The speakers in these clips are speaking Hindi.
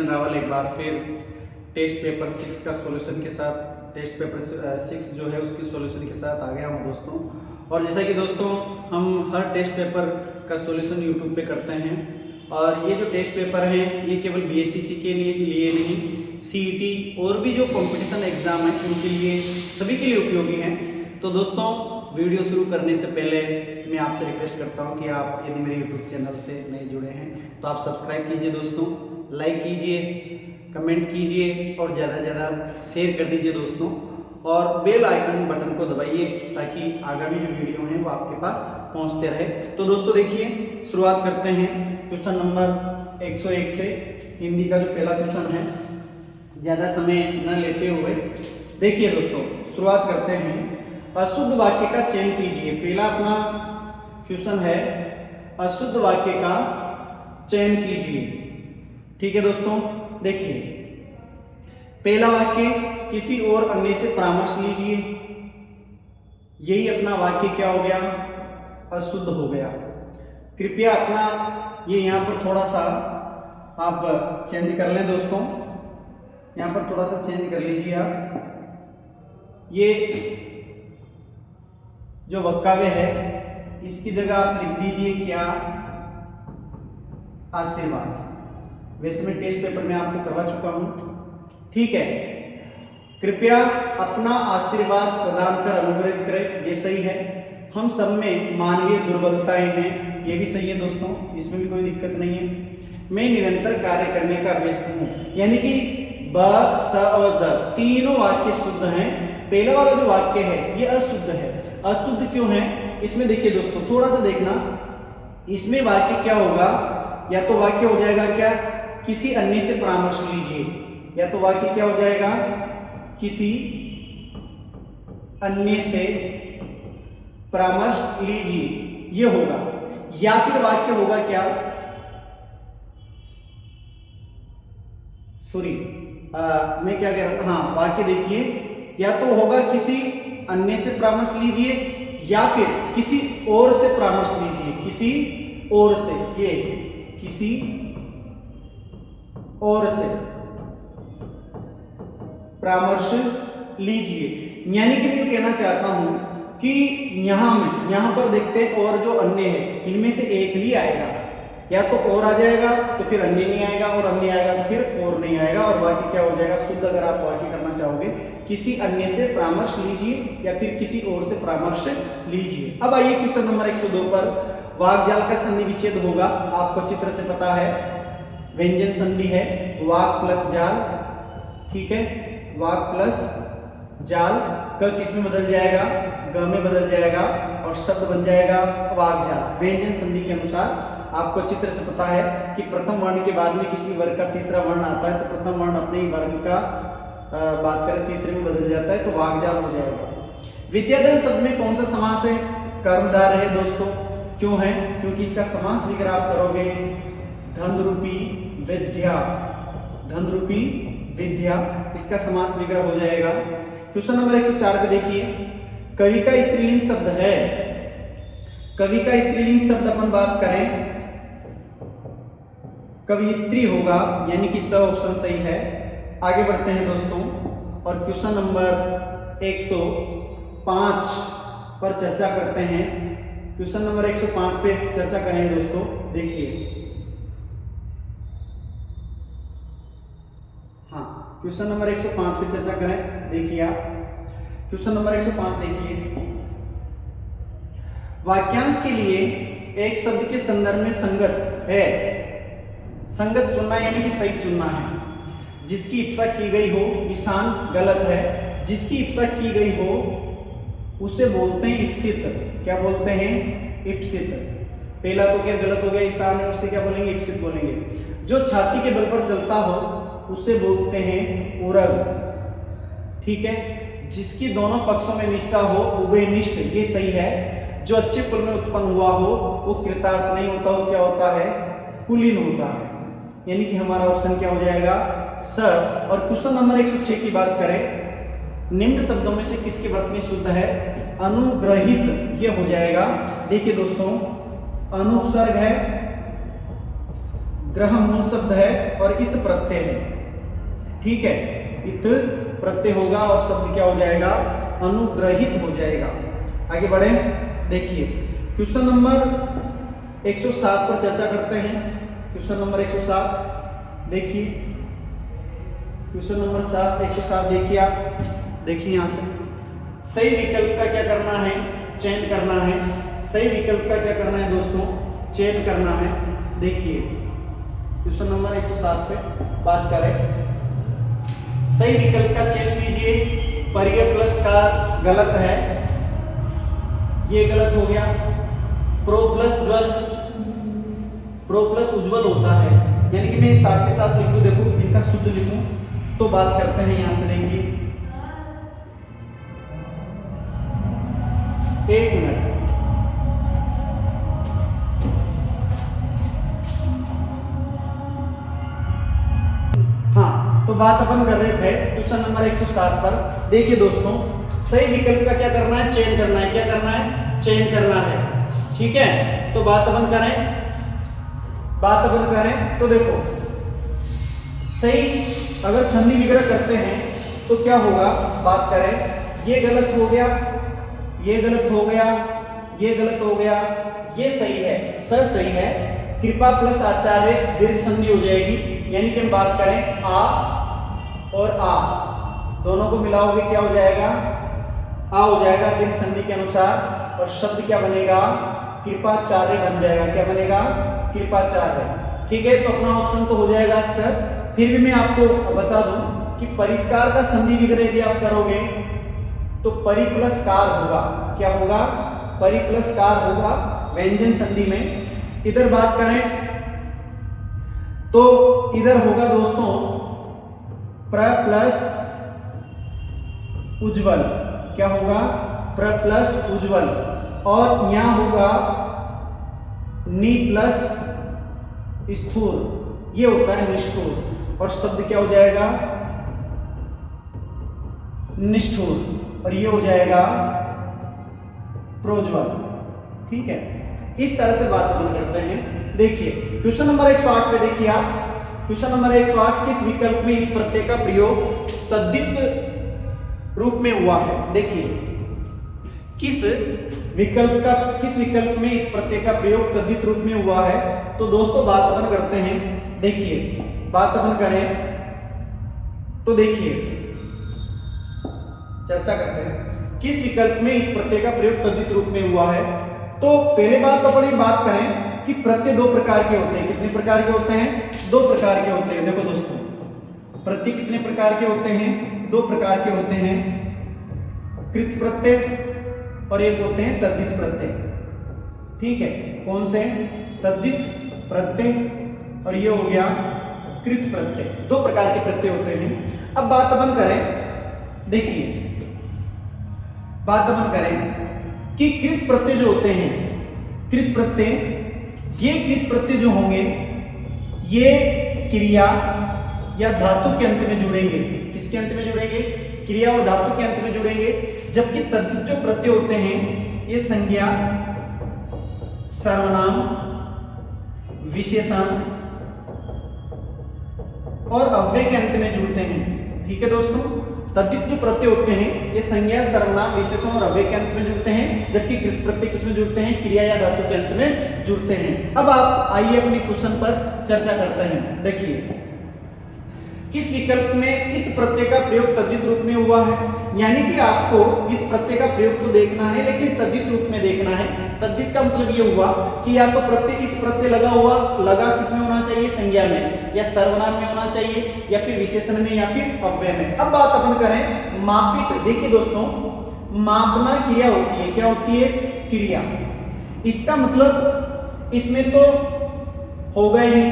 किशन रावल एक बार फिर टेस्ट पेपर 6 का सॉल्यूशन के साथ, टेस्ट पेपर 6 जो है उसकी सॉल्यूशन के साथ आ गया हूँ दोस्तों। और जैसा कि दोस्तों हम हर टेस्ट पेपर का सॉल्यूशन यूट्यूब पे करते हैं, और ये जो टेस्ट पेपर हैं ये केवल BSTC के लिए नहीं, CET और भी जो कंपटीशन एग्जाम है उनके लिए, सभी के लिए उपयोगी हैं। तो दोस्तों वीडियो शुरू करने से पहले मैं आपसे रिक्वेस्ट करता हूं कि आप यदि मेरे यूट्यूब चैनल से नए जुड़े हैं तो आप सब्सक्राइब कीजिए दोस्तों, लाइक कीजिए, कमेंट कीजिए और ज़्यादा से ज़्यादा शेयर कर दीजिए दोस्तों, और बेल आइकन बटन को दबाइए ताकि आगामी जो वीडियो हैं वो आपके पास पहुंचते रहे। तो दोस्तों देखिए, शुरुआत करते हैं क्वेश्चन नंबर 101 से। हिंदी का जो पहला क्वेश्चन है, ज़्यादा समय न लेते हुए देखिए दोस्तों, शुरुआत करते हैं। अशुद्ध वाक्य का चयन कीजिए। पहला अपना क्वेश्चन है, अशुद्ध वाक्य का चयन कीजिए। ठीक है दोस्तों, देखिए पहला वाक्य, किसी और अन्य से परामर्श लीजिए। यही अपना वाक्य क्या हो गया, अशुद्ध हो गया। कृपया अपना ये यहां पर थोड़ा सा आप चेंज कर लें दोस्तों, यहां पर थोड़ा सा चेंज कर लीजिए आप। ये जो वक्तव्य है इसकी जगह आप लिख दीजिए क्या, आशीर्वाद। वैसे मैं टेस्ट पेपर में आपको करवा चुका हूं, ठीक है। कृपया अपना आशीर्वाद प्रदान कर अनुग्रहित करें, ये सही है। हम सब में मानवीय दुर्बलताएं हैं, ये भी सही है दोस्तों, इसमें भी कोई दिक्कत नहीं है। मैं निरंतर कार्य करने का व्यस्त हूं, यानी कि ब, स और द तीनों वाक्य शुद्ध हैं। पहला वाला जो वाक्य है ये अशुद्ध है। अशुद्ध क्यों है, इसमें देखिए दोस्तों, थोड़ा सा देखना, इसमें वाक्य क्या होगा, या तो वाक्य हो जाएगा क्या, किसी अन्य से परामर्श लीजिए, या तो वाक्य क्या हो जाएगा, किसी अन्य से परामर्श लीजिए, ये होगा। या फिर वाक्य होगा क्या, सॉरी मैं क्या कह रहा था, हाँ वाक्य देखिए, या तो होगा किसी अन्य से परामर्श लीजिए, या फिर किसी और से परामर्श लीजिए, किसी और से, ये किसी और से परामर्श लीजिए। यानी कि मैं कहना चाहता हूं कि यहां पर देखते हैं, और जो अन्य है इनमें से एक ही आएगा, या तो और आ जाएगा तो फिर अन्य नहीं आएगा, और अन्य आएगा तो फिर और नहीं आएगा, और वाक्य क्या हो जाएगा, शुद्ध। अगर आप वाक्य करना चाहोगे, किसी अन्य से परामर्श लीजिए या फिर किसी और से परामर्श लीजिए। अब आइए क्वेश्चन नंबर 102 पर। वाक्जाल का संधि विच्छेद होगा, आपको चित्र से पता है, व्यंजन संधि है, वाक प्लस जाल, ठीक है, वाक प्लस जाल, क किस में बदल जाएगा, ग में बदल जाएगा, और शब्द बन जाएगा वाकजाल। व्यंजन संधि के अनुसार आपको चित्र से पता है कि प्रथम वर्ण के बाद में किसी वर्ग का तीसरा वर्ण आता है, तो प्रथम वर्ण अपने ही वर्ग का बात करें तीसरे में बदल जाता है, तो वाकजाल हो जाएगा। विद्याधन शब्द में कौन सा समास है, कर्मधारय है दोस्तों। क्यों है, क्योंकि इसका समास अगर आप करोगे, धन रूपी विद्या, धन रूपी विद्या, इसका समास विग्रह हो जाएगा। क्वेश्चन नंबर 104 पे देखिए, कवि का स्त्रीलिंग शब्द है। कवि का स्त्रीलिंग शब्द अपन बात करें, कवियत्री होगा, यानी कि स ऑप्शन सही है। आगे बढ़ते हैं दोस्तों, और क्वेश्चन नंबर 105 पर चर्चा करते हैं। क्वेश्चन नंबर 105 पे चर्चा करेंगे दोस्तों, देखिए, हाँ क्वेश्चन नंबर 105 पे चर्चा करें, देखिए आप क्वेश्चन नंबर 105 देखिए। वाक्यांश के लिए एक शब्द के संदर्भ में संगत है, संगत चुनना यानी कि सही चुनना है। जिसकी इप्सा की गई हो, ईशान गलत है, जिसकी इप्सा की गई हो उसे बोलते हैं इप्सित। क्या बोलते हैं, इप्सित। पहला तो क्या गलत हो गया, ईशान है, उससे क्या बोलेंगे, इप्सित बोलेंगे। जो छाती के बल पर चलता हो उसे बोलते हैं उरग, ठीक है। जिसकी दोनों पक्षों में निष्ठा हो, उभयनिष्ठ, ये सही है। जो अच्छे कुल में उत्पन्न हुआ हो वो कृतार्थ नहीं होता, वो क्या होता है, कुलीन होता है, यानी कि हमारा ऑप्शन क्या हो जाएगा, सर। और क्वेश्चन नंबर 106 की बात करें, निम्न शब्दों में से किसकी वर्तनी शुद्ध है, अनुग्रहित, ये हो जाएगा। देखिए दोस्तों, अनुपसर्ग है, ग्रह मूल शब्द है और इत प्रत्यय है, ठीक है, इत प्रत्यय होगा और शब्द क्या हो जाएगा, अनुग्रहित हो जाएगा। आगे बढ़े, देखिए क्वेश्चन नंबर 107 पर चर्चा करते हैं। क्वेश्चन नंबर 107 देखिए, क्वेश्चन नंबर 107 देखिए, आप देखिए यहां से सही विकल्प का क्या करना है, चयन करना है। सही विकल्प का क्या करना है दोस्तों, चयन करना है। देखिए क्वेश्चन नंबर 107 पे बात करें, सही विकल्प का चयन कीजिए। परिय प्लस का गलत है, ये गलत हो गया। प्रो प्लस ज्वल, प्रो प्लस उज्ज्वल होता है, यानी कि मैं साथ के साथ लिख दूं, देखो इनका शुद्ध लिखूं तो बात करते हैं। यहां से देखिए, एक मिनट, हाँ तो बात अपन कर रहे थे क्वेश्चन नंबर 107 पर। देखिए दोस्तों, सही विकल्प का क्या करना है, चयन करना है। क्या करना है, चयन करना है, ठीक है। तो बात अपन करें तो देखो, सही अगर संधि विग्रह करते हैं तो क्या होगा, बात करें, ये गलत हो गया, ये गलत हो गया, ये गलत हो गया, ये सही है, स सही है। कृपा प्लस आचार्य दीर्घ संधि हो जाएगी, यानी कि हम बात करें आ और आ दोनों को मिलाओगे क्या हो जाएगा, आ हो जाएगा दीर्घ संधि के अनुसार, और शब्द क्या बनेगा, कृपाचार्य बन जाएगा। क्या बनेगा, कृपाचार्य, ठीक है। तो अपना ऑप्शन तो हो जाएगा सर। फिर भी मैं आपको बता दूं कि परिष्कार का संधि विग्रह यदि आप करोगे तो परि प्लस कार होगा। क्या होगा, परि प्लस कार होगा व्यंजन संधि में। इधर बात करें तो इधर होगा दोस्तों प्र प्लस उज्ज्वल। क्या होगा, प्र प्लस उज्ज्वल, और यहां होगा नि प्लस स्थूल, ये होता है निष्ठुर, और शब्द क्या हो जाएगा, निष्ठुर, और ये हो जाएगा प्रोज्वल, ठीक है। इस तरह से बात अपन करते हैं। देखिए क्वेश्चन नंबर 108 पे देखिए आप, क्वेश्चन नंबर 108, किस विकल्प में इत प्रत्यय का प्रयोग तद्धित रूप में हुआ है। देखिए किस विकल्प में इत प्रत्यय का प्रयोग तद्धित रूप में हुआ है। तो दोस्तों बात अपन करते हैं, देखिए बात अपन करें तो देखिए चर्चा करते हैं किस विकल्प में इत प्रत्यय का प्रयोग तद्धित रूप में हुआ है। तो पहले बात तो अपन बात करें कि प्रत्यय दो प्रकार के होते हैं। कितने प्रकार के होते हैं, दो प्रकार के होते हैं। देखो दोस्तों, प्रत्यय कितने प्रकार के होते हैं, दो प्रकार के होते हैं, कृत प्रत्यय और एक होते हैं तद्धित प्रत्यय, ठीक है। कौन से, तद्धित प्रत्यय और ये हो गया कृत प्रत्यय, दो प्रकार के प्रत्यय होते हैं। अब बात अपन करें, देखिए बात अपन करें कि कृत प्रत्यय जो होते हैं, कृत प्रत्यय, ये कृत प्रत्यय जो होंगे ये क्रिया या धातु के अंत में जुड़ेंगे। किसके अंत में जुड़ेंगे, क्रिया और धातु के अंत में जुड़ेंगे। जबकि तद्धित जो प्रत्यय होते हैं ये संज्ञा, सर्वनाम, विशेषण और अव्यय के अंत में जुड़ते हैं, ठीक है दोस्तों। तद्धित जो प्रत्यय होते हैं ये संज्ञा, सर्वनाम, विशेषण और अव्यय के अंत में जुड़ते हैं, जबकि कृत प्रत्यय किसमें जुड़ते हैं, क्रिया या धातु के अंत में जुड़ते हैं। अब आप आइए अपने क्वेश्चन पर चर्चा करते हैं। देखिए किस विकल्प में इत प्रत्यय का प्रयोग तद्धित रूप में हुआ है, यानी कि आपको इत प्रत्यय का प्रयोग तो देखना है लेकिन तद्धित रूप में देखना है। तद्धित का मतलब ये हुआ कि या तो प्रत्यय इत प्रत्यय लगा किसमें होना चाहिए, संज्ञा में या सर्वनाम में होना चाहिए या फिर विशेषण में या फिर अव्यय में। अब बात अपन करें मापित। देखिए दोस्तों, मापना क्रिया होती है। क्या होती है, क्रिया। इसका मतलब इसमें तो होगा ही नहीं,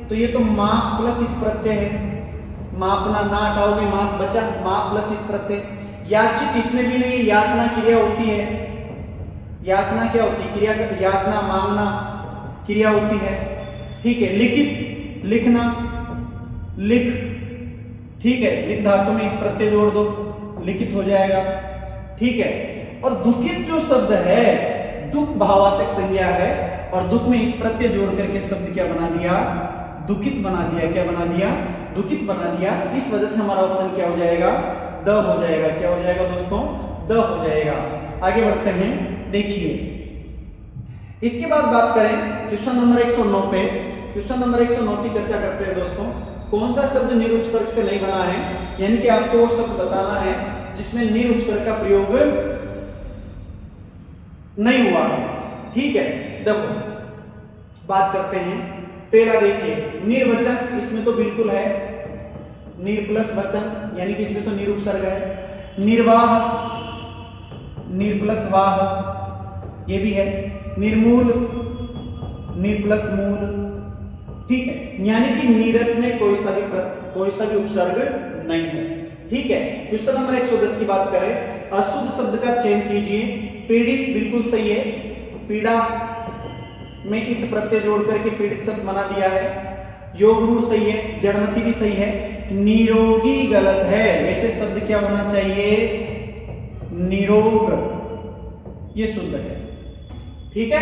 तो ये तो माप प्लस इत प्रत्यय है। मापना ना हटाओगे, माप बचा, माप प्लस इत प्रत्यय। याचित इसमें भी नहीं, याचना क्रिया होती है। याचना क्या होती है, क्रिया। याचना मांगना क्रिया होती है, ठीक है। लिखित, लिखना, लिख, ठीक है। लिख धातु में इत प्रत्यय जोड़ दो, लिखित हो जाएगा, ठीक है। और दुखित जो शब्द है, दुख भाववाचक संज्ञा है और दुख में इत प्रत्यय जोड़ करके शब्द क्या बना दिया, दुखित बना दिया। क्या बना दिया? दुखित बना दिया। इस वजह से हमारा ऑप्शन क्या हो जाएगा? द हो जाएगा। क्या हो जाएगा दोस्तों? द हो जाएगा। आगे बढ़ते हैं, देखिए इसके बाद बात करें क्वेश्चन नंबर 109 पे। क्वेश्चन नंबर 109 की चर्चा करते हैं दोस्तों। कौन सा शब्द निरुपसर्ग से नहीं बना है, यानी कि आपको वो शब्द बताना है जिसमें निरुपसर्ग का प्रयोग नहीं हुआ है। ठीक है, देखो बात करते हैं। पहला देखिए निर्वचन, इसमें तो बिल्कुल है निर प्लस वचन, यानी कि इसमें तो निरुपसर्ग है। निर्वाह, निर प्लस वाह, ये भी है। निर्मूल, निर प्लस मूल। ठीक है, यानी कि नीरत में कोई सा भी उपसर्ग नहीं है। ठीक है, क्वेश्चन नंबर 110 की बात करें, अशुद्ध शब्द का चयन कीजिए। पीड़ित बिल्कुल सही है, पीड़ा में इत प्रत्यय जोड़ करके पीड़ित शब्द बना दिया है। योगरूढ़ सही है, जड़मति भी सही है। निरोगी गलत है, ऐसे शब्द क्या होना चाहिए? निरोग, ये शुद्ध है। ठीक है,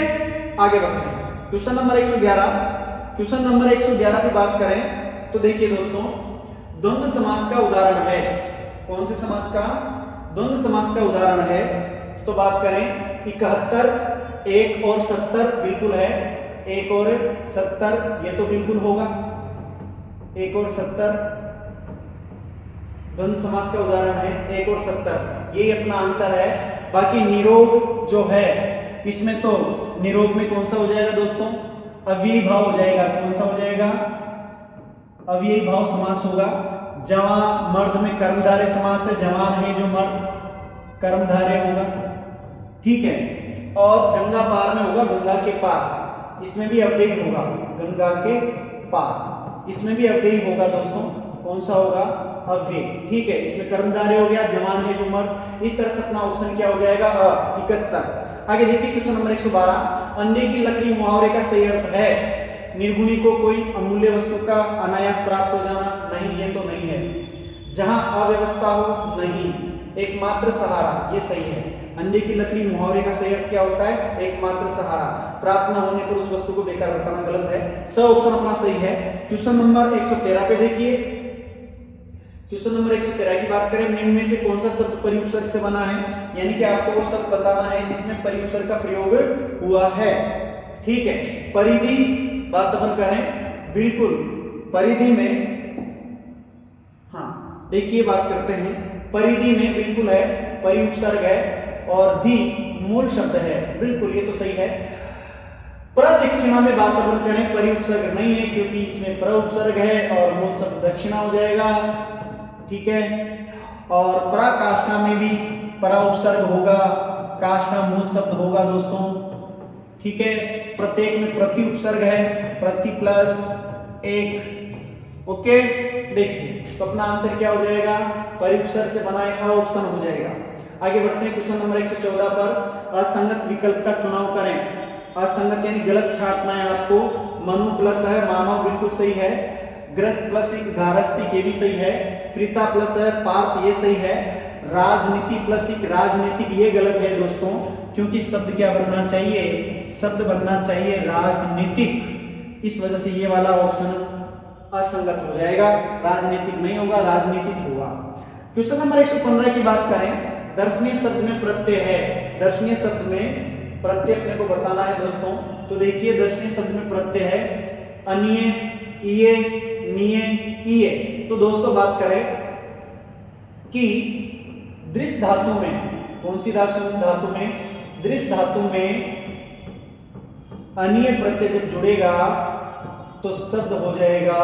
आगे बढ़ते हैं। Question number 111। क्वेश्चन नंबर 111 की बात करें तो देखिए दोस्तों, द्वंद्व समास का उदाहरण है। कौन से समास का? द्वंद्व समास का उदाहरण है। तो बात करें 71, 1 और 70 बिल्कुल है। 1 और 70 ये तो बिल्कुल होगा। 1 और 70 द्वंद्व समास का उदाहरण है। 1 और 70 यही अपना आंसर है। बाकी निरोग जो है, इसमें तो निरोग में कौन सा हो जाएगा दोस्तों? अव्ययी भाव हो जाएगा। कौन सा हो जाएगा? अव्ययी भाव समास होगा। जवान, मर्द में कर्मधारय समास है। जवान है जो मर्द, कर्मधारय होगा। ठीक है, और गंगा पार में होगा, गंगा के पार, इसमें भी अव्ययी होगा। गंगा के पार, इसमें भी अव्ययी होगा दोस्तों। कौन सा होगा? अव्ययी। ठीक है, इसमें कर्मधारय हो गया, जवान है जो मर्द। इस तरह से अपना ऑप्शन क्या हो जाएगा? 71। आगे देखिए क्वेश्चन नंबर 112। अंधे की लकड़ी मुहावरे का सही अर्थ है। निर्गुणी को कोई अमूल्य वस्तु का अनायास प्राप्त हो जाना, नहीं, ये तो नहीं है। जहां अव्यवस्था हो, नहीं। एकमात्र सहारा, ये सही है। अंधे की लकड़ी मुहावरे का सही अर्थ क्या होता है? एकमात्र सहारा। प्राप्त न होने पर उस वस्तु को बेकार बताना गलत है। स ऑप्शन अपना सही है। क्वेश्चन नंबर 113 पे देखिए। क्वेश्चन नंबर 113 की बात करें, निम्न में से कौन सा शब्द परिउपसर्ग से बना है, यानी कि आपको वो शब्द बताना है जिसमें परिउपसर्ग का प्रयोग हुआ है। ठीक है, परिधि बात अपन करें, बिल्कुल परिधि में, हाँ देखिए बात करते हैं, परिधि में बिल्कुल है, परिउपसर्ग है और धी मूल शब्द है। बिल्कुल ये तो सही है। प्रदक्षिणा में बात अपन करें, परिउपसर्ग नहीं है क्योंकि इसमें प्रउपसर्ग है और मूल शब्द दक्षिणा हो जाएगा। ठीक है, और पराकाष्ठा में भी पराउपसर्ग होगा, काष्ठा मूल शब्द होगा दोस्तों। ठीक है, प्रत्येक में प्रति उपसर्ग है, प्रति प्लस एक। ओके, देखिए तो अपना आंसर क्या हो जाएगा? परिउपसर्ग से बना एक ऑप्शन हो जाएगा। आगे बढ़ते हैं क्वेश्चन नंबर 114 पर। असंगत विकल्प का चुनाव करें। असंगत यानी गलत छांटना है आपको। मनु प्लस है, मानव बिल्कुल सही है। ग्रस्त प्लस एक धारस्तिक, ये भी सही है। प्रीता प्लस है, पार्थ ये सही है। राजनीति प्लस एक राजनीतिक, ये गलत है दोस्तों, क्योंकि शब्द क्या बनना चाहिए? शब्द बनना चाहिए राजनीतिक। इस वजह से ये वाला ऑप्शन असंगत हो जाएगा, राजनीतिक नहीं होगा, राजनीतिक होगा। क्वेश्चन नंबर 115 की बात करें, दर्शनीय शब्द में प्रत्यय है। दर्शनीय शब्द में प्रत्यय अपने को बताना है दोस्तों। तो देखिए दर्शनीय शब्द में प्रत्यय है अनिय, इये, निये, इये। तो दोस्तों बात करें कि दृश्य धातु में, कौन सी धातु में? दृश्य धातु में अनिय प्रत्यय जब जुड़ेगा तो शब्द हो जाएगा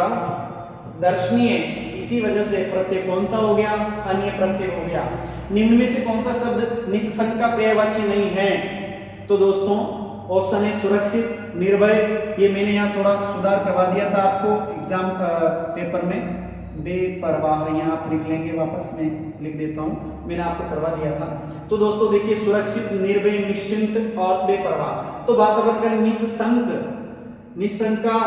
दर्शनीय। इसी वजह से प्रत्यय कौन सा हो गया? अनिय प्रत्यय हो गया। निम्न में से कौन सा शब्द निस्संग का पर्यायवाची नहीं है? तो दोस्तों ऑप्शन है सुरक्षित, निर्भय। ये मैंने यहाँ थोड़ा सुधार करवा दिया था आपको एग्जाम पेपर में। बेपरवाह यहाँ आप लिख लेंगे, वापस मैं लिख देता हूँ, मैंने आपको करवा दिया था। तो दोस्तों देखिए सुरक्षित, निर्भय, निश्चिंत और बेपरवाह। तो बात अगर करें निस्संग, निस्संग का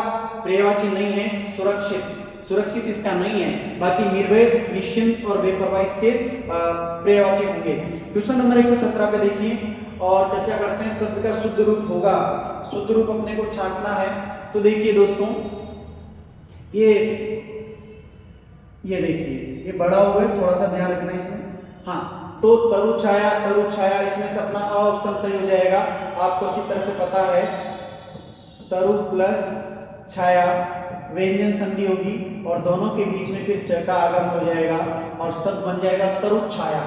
पर्यायवाची नहीं है सुरक्षित, सुरक्षित इसका नहीं है। बाकी निर्भय, निश्चिंत और बेपरवाह इसके पर्यायवाची होंगे। क्वेश्चन नंबर 117 पे देखिए और चर्चा करते हैं। शब्द का शुद्ध रूप होगा, शुद्ध रूप अपने को छांटना है। तो देखिए दोस्तों ये देखिए ये बड़ा हो गया, थोड़ा सा ध्यान रखना इसमें। हाँ, तो तरु छाया इसमें से अपना अ ऑप्शन सही हो जाएगा। आपको इसी तरह से पता है तरु प्लस छाया व्यंजन संधि होगी और दोनों के बीच में फिर च का आगम हो जाएगा और शब्द बन जाएगा तरु छाया।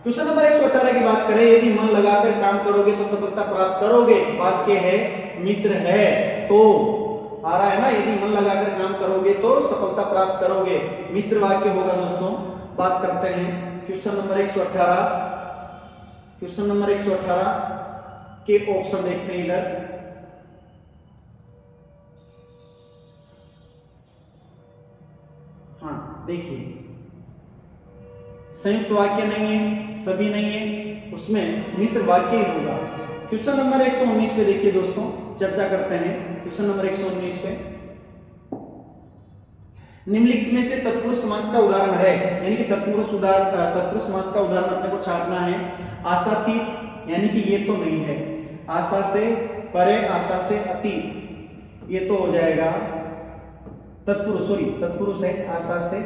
क्वेश्चन नंबर 118 की बात करें, यदि मन लगाकर काम करोगे तो सफलता प्राप्त करोगे। वाक्य है मिश्र है तो आ रहा है ना, यदि मन लगाकर काम करोगे तो सफलता प्राप्त करोगे, मिश्र वाक्य होगा दोस्तों। बात करते हैं क्वेश्चन नंबर 118। क्वेश्चन नंबर 118 के ऑप्शन देखते हैं इधर। हाँ देखिए, संयुक्त वाक्य नहीं है, सभी नहीं है, उसमें मिश्र वाक्य ही होगा। क्वेश्चन नंबर 119 पे देखिए दोस्तों, चर्चा करते हैं क्वेश्चन नंबर 119 पे। निम्नलिखित में से तत्पुरुष समास का उदाहरण है, यानी कि तत्पुरुष समास का उदाहरण अपने को छापना है। आशातीत, यानी कि ये तो नहीं है, आशा से परे, आशा से अतीत, ये तो हो जाएगा तत्पुरुष है, आशा से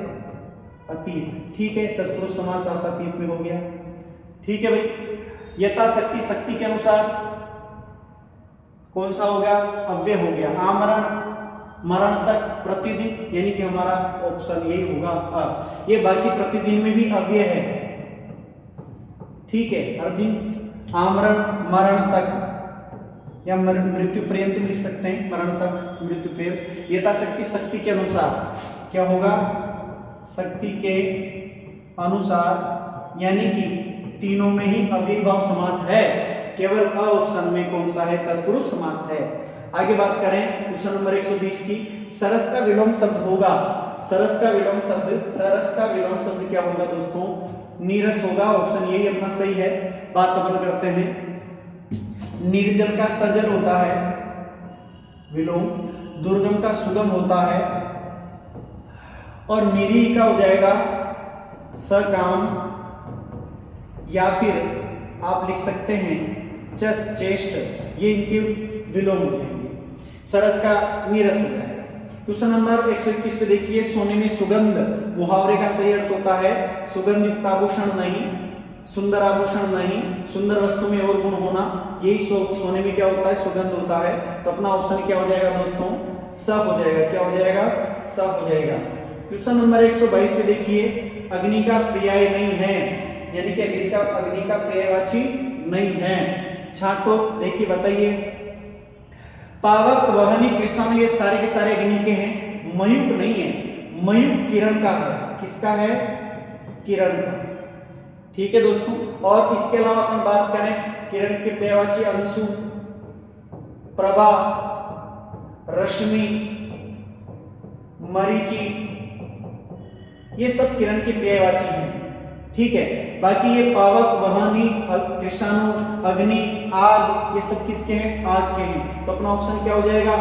अतीत, ठीक है। तत्पुरुष समास आशातीत में हो गया, ठीक है भाई। यथाशक्ति, शक्ति के अनुसार कौन सा हो गया, अव्यय हो गया। आमरण, मरण तक, प्रतिदिन, यानी कि हमारा ऑप्शन यही होगा। ये बाकी प्रतिदिन में भी अव्यय है, ठीक है। हर दिन, आमरण, मरण तक या मृत्यु पर्यंत भी लिख सकते हैं, मरण तक, मृत्यु पर्यंत। यथाशक्ति, शक्ति के अनुसार क्या होगा, शक्ति के अनुसार, यानी कि तीनों में ही अव्ययी भाव समास है, केवल अ ऑप्शन में कौन सा है, तत्पुरुष समास है। आगे बात करें क्वेश्चन नंबर 120 की। सरस का विलोम शब्द होगा, सरस का विलोम शब्द क्या होगा दोस्तों, नीरस होगा, ऑप्शन यही अपना सही है। बात अपन करते हैं, निर्जल का सजल होता है विलोम, दुर्गम का सुगम होता है, और निरीह का हो जाएगा सकाम, या फिर आप लिख सकते हैं चेष्ट, ये इनके विलोम हैं। सरस का नीरस हो जाएगा। क्वेश्चन नंबर 121 पे देखिए, सोने में सुगंध, मुहावरे का सही अर्थ होता है सुगंध युक्त आभूषण नहीं, सुंदर आभूषण नहीं, सुंदर वस्तु में और गुण होना, यही सोने में क्या होता है, सुगंध होता है। तो अपना ऑप्शन क्या हो जाएगा दोस्तों, स हो जाएगा। क्या हो जाएगा, स हो जाएगा। क्वेश्चन नंबर 122 पे देखिए, अग्नि का पर्याय नहीं है, यानी कि अग्नि का पर्यायवाची नहीं है। छाटो, देखिए बताइए। पावक, वहनी, कृष्ण, ये सारे के सारे अग्नि के हैं, मयूक नहीं है, मयूक किरण का है। किसका है, किरण का, ठीक है दोस्तों। और इसके अलावा अपन बात करें, किरण के पर्यायवाची अंशु, प्रभा, रश्मि, मरीचि, ये सब किरण के पर्यायवाची हैं, ठीक है। बाकी ये पावक, वहानी, कृष्णाणु, अग्नि, आग, ये सब किसके हैं, आग के हैं। तो अपना ऑप्शन क्या हो जाएगा,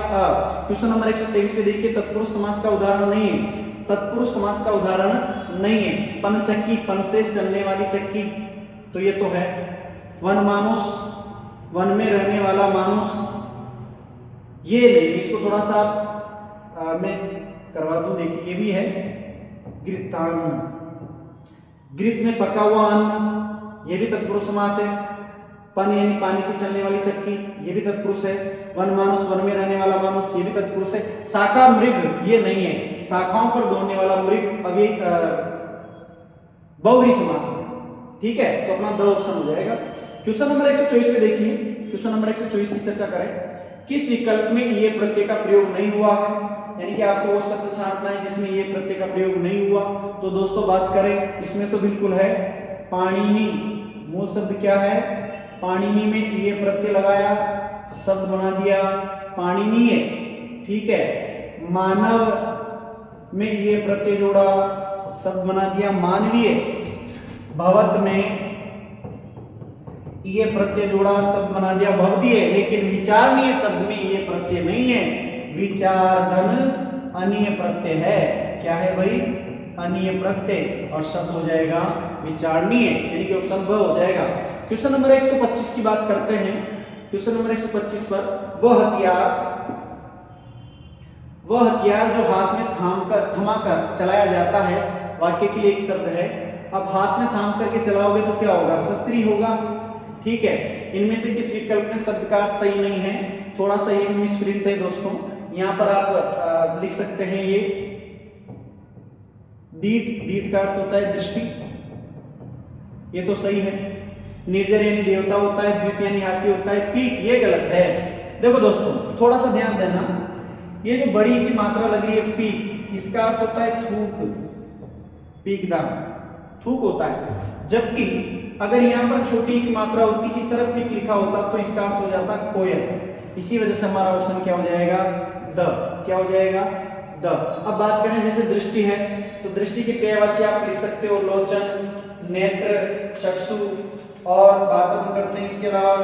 क्वेश्चन नंबर 123 पे देखिए, तत्पुरुष समास का उदाहरण नहीं है, तत्पुरुष समास का उदाहरण नहीं है। पनचक्की, पन से चलने वाली चक्की, तो ये तो है। वनमानुष, वन में रहने वाला मानुष, ये नहीं, इसको थोड़ा सा मैं करवा दूं, देखिए ये भी है। घृतान्न, घृत में पका हुआ अन्न, ये भी तत्पुरुष समास है। पन यानी पानी से चलने वाली चक्की, ये भी तत्पुरुष है। वनमानुष, वन में रहने वाला मानुष, ये भी तत्पुरुष है। शाखा मृग, ये नहीं है, शाखाओं पर दौड़ने वाला मृग अभी बहुव्रीहि समास है, ठीक है। तो अपना दो ऑप्शन हो जाएगा। क्वेश्चन नंबर 124 पे देखिए, क्वेश्चन नंबर 124 की चर्चा करें। किस विकल्प में ये प्रत्यय का प्रयोग नहीं हुआ है, यानी कि आपको वो शब्द छांटना है जिसमें ये प्रत्यय का प्रयोग नहीं हुआ। तो दोस्तों बात करें, इसमें तो बिल्कुल है पाणिनि, मूल शब्द क्या है, पाणिनि में ये प्रत्यय लगाया, शब्द बना दिया पाणिनीय, ठीक है। मानव में ये प्रत्यय जोड़ा, शब्द बना दिया मानवीय। भवत में ये प्रत्यय जोड़ा, शब्द बना दिया भवतीय। लेकिन विचारणीय शब्द में ये प्रत्यय नहीं है, विचारधन अनीय प्रत्यय है। क्या है भाई, अनीय प्रत्यय, और शब्द हो जाएगा विचारणीय, यानी कि ऑप्शन ब हो जाएगा। क्वेश्चन नंबर 125 की बात करते हैं। क्वेश्चन नंबर 125 पर, वह हथियार वह हथियार जो हाथ में थमा कर चलाया जाता है, वाक्य के लिए एक शब्द है। अब हाथ में थाम करके चलाओगे तो क्या होगा, शस्त्री होगा। ठीक है, इनमें से किस विकल्प में शब्द का अर्थ सही नहीं है, थोड़ा सा ये मिसप्रिंट है दोस्तों। यहाँ पर आप लिख सकते हैं ये दीट, दीट का अर्थ होता है दृष्टि, ये तो सही है। निर्जर यानी देवता होता है, द्वीप यानी हाथी होता है, पीक ये गलत है। देखो दोस्तों थोड़ा सा ध्यान देना, ये जो बड़ी की मात्रा लग रही है पीक, इसका अर्थ होता है थूक, पीकदार थूक होता है। जबकि अगर यहाँ पर छोटी की मात्रा होती, इस तरफ पीक लिखा होता तो इसका अर्थ हो जाता कोयल। इसी वजह से हमारा ऑप्शन क्या हो जाएगा, द। क्या हो जाएगा, द। अब बात करें जैसे दृष्टि है, तो दृष्टि के पर्यायवाची आप लिख सकते हो लोचन, नेत्र, चक्षु, और बात अपन करते हैं इसके अलावा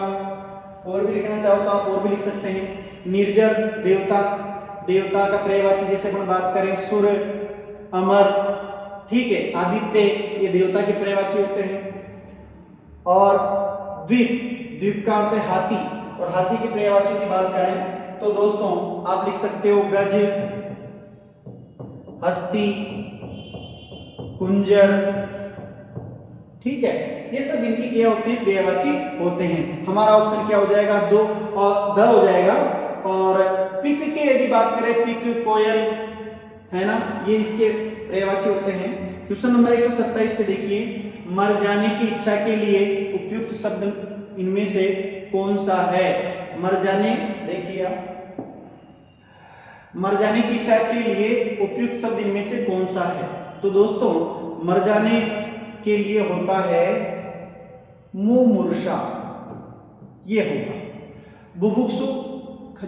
और भी लिखना चाहो तो आप और भी लिख सकते हैं। निर्जर देवता, देवता का पर्यायवाची जैसे अपन बात करें सूर्य, अमर, ठीक है, आदित्य, ये देवता के पर्यायवाची होते हैं। और द्वीप, द्वीप का अर्थ है हाथी, और हाथी के पर्यायवाची की बात करें तो दोस्तों आप लिख सकते हो गज, हस्ती, कुंजर, ठीक है, ये सब इनकी क्या होते हैं, पर्यायवाची होते हैं। हमारा ऑप्शन क्या हो जाएगा, दो और द हो जाएगा। और पिक के यदि बात करें, पिक कोयल है ना, ये इसके पर्यायवाची होते हैं। क्वेश्चन नंबर 127 पे देखिए, मर जाने की इच्छा के लिए उपयुक्त शब्द इनमें से कौन सा है। मर जाने, देखिए आप, मर जाने की इच्छा के लिए उपयुक्त शब्द इनमें से कौन सा है। तो दोस्तों मर जाने के लिए होता है मुमूर्षा, ये होगा। बुभुक्षु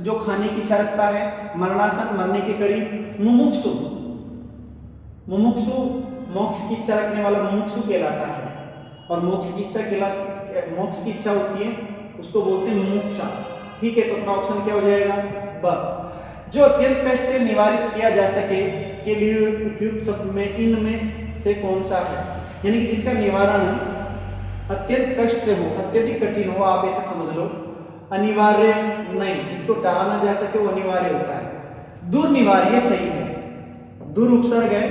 जो खाने की इच्छा रखता है, मरणासन मरने के करीब, मुमुक्षु, मुमुक्षु मोक्ष की इच्छा रखने वाला मुमुक्षु कहलाता है। और मोक्ष की इच्छा होती है उसको बोलते हैं मुमुक्षा। ठीक है, तो अपना ऑप्शन क्या हो जाएगा, ब। जो अत्यंत कष्ट से निवारित किया जा सके के लिए उपयुक्त शब्द में इनमें से कौन सा है, यानी कि जिसका निवारण अत्यंत कष्ट से हो, अत्यधिक कठिन हो, आप ऐसे समझ लो। अनिवार्य नहीं, जिसको टाला ना जा सके वो अनिवार्य होता है। दुर्निवार्य सही है, दुर उपसर्ग है,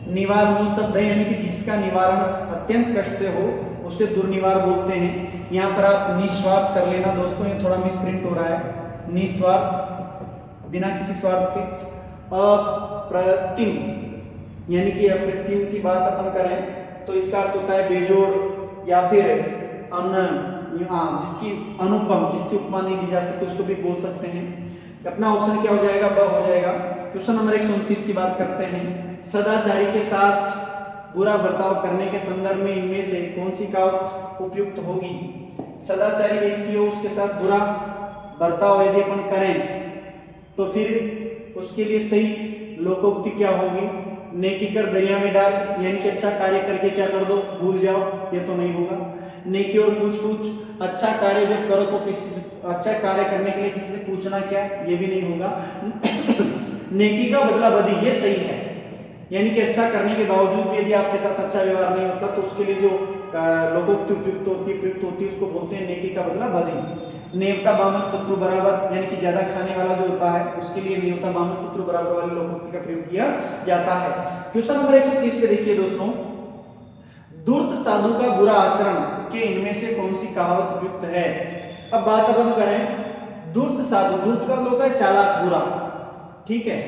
निवार मूल शब्द है, यानी कि जिसका निवारण अत्यंत कष्ट से हो उसे दुर्निवार बोलते हैं। यहाँ पर आप निस्वार्थ कर लेना दोस्तों, ये थोड़ा मिसप्रिंट हो रहा है, निस्वार्थ बिना किसी स्वार्थ के। अप्रतिम, यानी कि अप्रतिम की बात अपन करें तो इसका अर्थ होता है बेजोड़, या फिर जिसकी अनुपम, जिसकी उपमा नहीं दी जा सकती उसको भी बोल सकते हैं। अपना ऑप्शन क्या हो जाएगा, ब हो जाएगा। क्वेश्चन नंबर 129 की बात करते हैं, सदाचारी के साथ बुरा बर्ताव करने के संदर्भ में इनमें से कौन सी कहावत उपयुक्त होगी। सदाचारी व्यक्ति हो, उसके साथ बुरा बर्ताव यदि अपन करें तो फिर उसके लिए सही लोकोक्ति क्या होगी, नेकी कर दरिया में डाल, यानी कि अच्छा कार्य करके क्या कर दो, भूल जाओ, ये तो नहीं होगा। नेकी और पूछ पूछ, अच्छा कार्य जब करो तो किसी से, अच्छा कार्य करने के लिए किसी से पूछना क्या, ये भी नहीं होगा। नेकी का बदला बदी, ये सही है, यानी कि अच्छा करने के बावजूद भी यदि आपके साथ अच्छा व्यवहार नहीं होता तो उसके लिए जो लोकोक्ति उपयुक्त होती है उसको बोलते हैं नेकी का बदला बदी। नेवता बामन शत्रु बराबर, यानी कि ज्यादा खाने वाला जो होता है उसके लिए नेवता बामन शत्रु बराबर वाली लोकोक्ति का प्रयोग किया जाता है। क्वेश्चन नंबर 130 पे देखिए दोस्तों, धूर्त साधु का बुरा आचरण के इनमें से कौन सी कहावत उपयुक्त है। अब बात अपन करें धूर्त साधु, धूर्त का मतलब होता है चालाक, बुरा, ठीक है।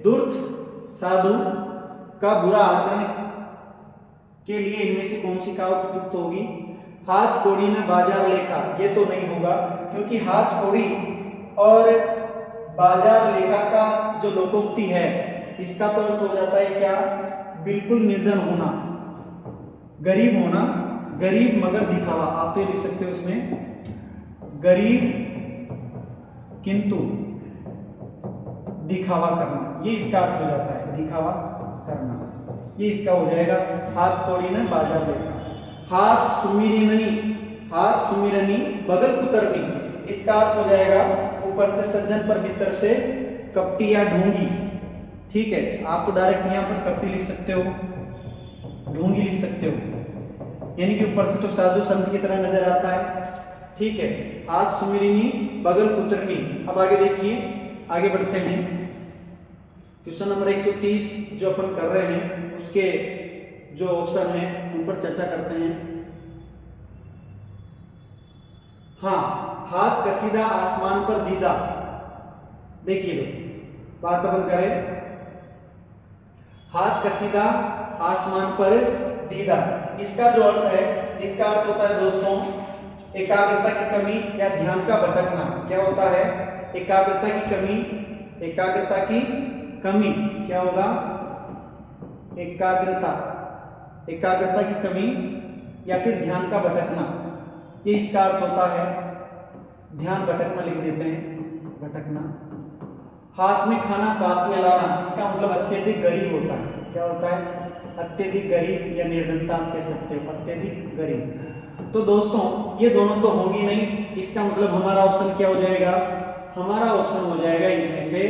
धूर्त साधु का बुरा आचरण के लिए इनमें से कौन सी कहावत उपयुक्त होगी। हाथ कोड़ी ने बाजार लेखा, ये तो नहीं होगा, क्योंकि हाथ कोड़ी और बाजार लेखा का जो लोकोक्ति है इसका तो अर्थ हो जाता है क्या, बिल्कुल निर्धन होना, गरीब होना, गरीब मगर दिखावा, आप तो लिख सकते हो इसमें गरीब किंतु दिखावा करना, ये इसका अर्थ हो जाता है, दिखावा करना, ये इसका हो जाएगा। हाथ कोड़ी ने बाजार लेखा, हाथ सुमिरनी, हाथ सुमिरनी बगल कुतरनी, इसका अर्थ हो जाएगा ऊपर से सज्जन पर भीतर से कपटी या ढोंगी, ठीक है। आप तो डायरेक्ट यहाँ पर कपटी लिख सकते हो, ढोंगी लिख सकते हो, यानी कि ऊपर से तो साधु संत की तरह नजर आता है, ठीक है। हाथ सुमिरनी बगल कुतरनी। अब आगे देखिए, आगे बढ़ते हैं। क्वेश्चन नंबर 130 जो अपन कर रहे हैं उसके जो ऑप्शन है उन पर चर्चा करते हैं। हाँ, हाथ कसीदा आसमान पर दीदा। देखिए बात अपन करें, हाथ कसीदा आसमान पर दीदा, इसका जो अर्थ है, इसका अर्थ होता है दोस्तों एकाग्रता की कमी या ध्यान का भटकना। क्या होता है? एकाग्रता की कमी, एकाग्रता की कमी क्या होगा? एकाग्रता, एकाग्रता की कमी या फिर ध्यान का भटकना, ये इसका अर्थ होता है। ध्यान भटकना लिख देते हैं, भटकना। हाथ में खाना पात में लाना, इसका मतलब अत्यधिक गरीब होता है। क्या होता है? अत्यधिक गरीब या निर्धनता आप कह सकते हो, अत्यधिक गरीब। तो दोस्तों ये दोनों तो होंगी नहीं, इसका मतलब हमारा ऑप्शन क्या हो जाएगा? हमारा ऑप्शन हो जाएगा इनमें से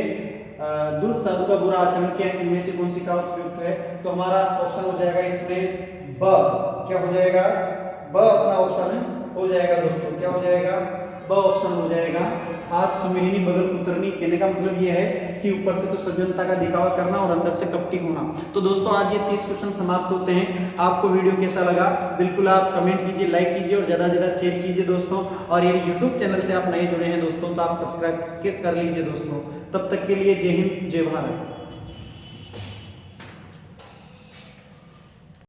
दुष्ट साधु का बुरा आचरण किया, इनमें से कौन सी कहावत उपयुक्त है? तो हमारा ऑप्शन हो जाएगा इसमें ब। क्या हो जाएगा? ब अपना ऑप्शन हो जाएगा दोस्तों। क्या हो जाएगा? ब ऑप्शन हो जाएगा। हाथ सुमिरनी बगल कुतरनी, कहने का मतलब ये है कि ऊपर से तो सज्जनता का दिखावा करना और अंदर से कपटी होना। तो दोस्तों आज ये 30 क्वेश्चन समाप्त होते हैं। आपको वीडियो कैसा लगा बिल्कुल आप कमेंट कीजिए, लाइक कीजिए और ज्यादा से ज्यादा शेयर कीजिए दोस्तों। और यदि यूट्यूब चैनल से आप नए जुड़े हैं दोस्तों तो आप सब्सक्राइब कर लीजिए दोस्तों। तब तक के लिए जय हिंद, जय भारत।